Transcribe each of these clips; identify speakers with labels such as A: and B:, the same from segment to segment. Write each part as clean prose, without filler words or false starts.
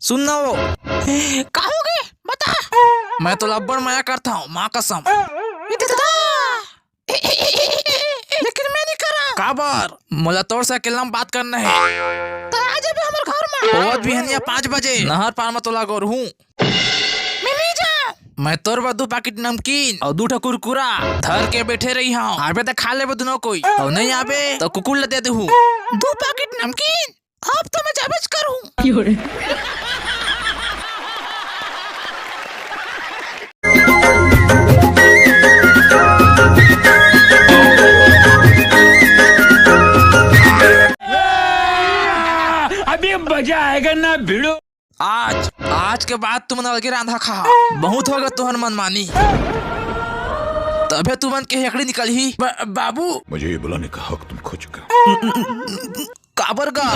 A: सुनना वो कहोगे बता। मैं तो लब्बड़ माया करता हूँ माँ कसम। लेकिन मैं नहीं कर रहा। काबर मुला तोर से अकेला में बात करना है। तो आज भी हमारे घर में बहुत भी हनिया 5 बजे नहर पार में तो लागोर हूँ। मैं नहीं जा। मैं तोर बा 2 पैकेट नमकीन और 2 कुरकुरा धर के बैठे रही हूँ। आबे तो खा ले दोनों कोई और नहीं आबे तो कुकुर ले दे हूँ। 2 पैकेट नमकीन अब तो मैं जाबेज करूँ।
B: अभी मजा आएगा ना भिड़ो।
A: आज के बाद तुम अलगे रांधा खा। बहुत होगा तुहर मनमानी। तबे तुमन के हेकड़ी निकल ही। बाबू
C: मुझे ये बुलाने का हक तुम खो चुका।
A: काबर का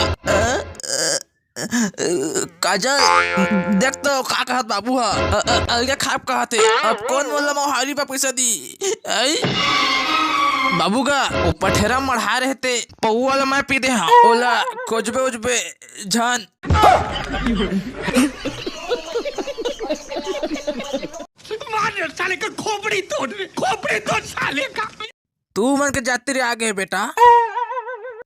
A: काजल देख तो का कहत बाबू हा अलगे खाप कहते। अब कौन बोला मोहारी पर पैसा दी आई बाबू का वो पठेरा मढ़ा रहते पऊ वाला मैं पी दे हाँ ओला खोजबे उजबे जान।
B: मार साले का खोपड़ी तोड़ साले का।
A: तू मन के जाती रे आगे बेटा।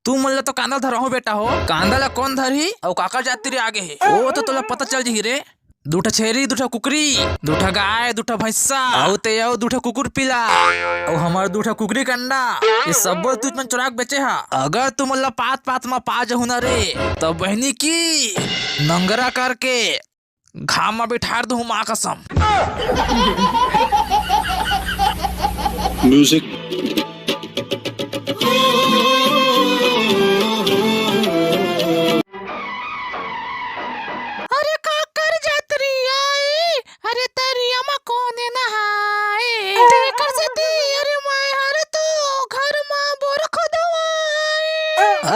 A: तू मन तो कांदा धरा हो बेटा हो। कांदा ला कौन धरी और काका जाती रे आगे है वो तो तोला पता चल जी रे। 2 छेरी 2 कुकरी 2 गाय 2 भैंसा और ते आओ 2 कुकुर पिला और हमार 2 कुकरी का अंडा ये सब तू मन चुराक बेचे हा। अगर तू मन पात में पा जहु ना रे तो बहनी की नंगरा करके घाम में बिठार दू माँ कसम।
C: म्यूजिक।
A: अरे काकर जातरी आए अरे तरिया में कौन नहाए देकर से अरे मैं हर तो घर में बोर खुदवाए।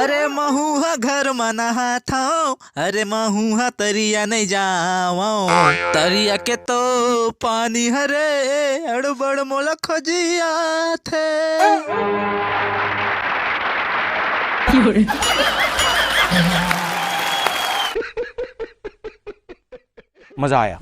A: अरे महुआ घर में नहाता अरे महुआ तरिया नहीं जाओ तरिया के तो पानी हरे अड़बड़ मोला खोजिया थे।
D: मजा आया।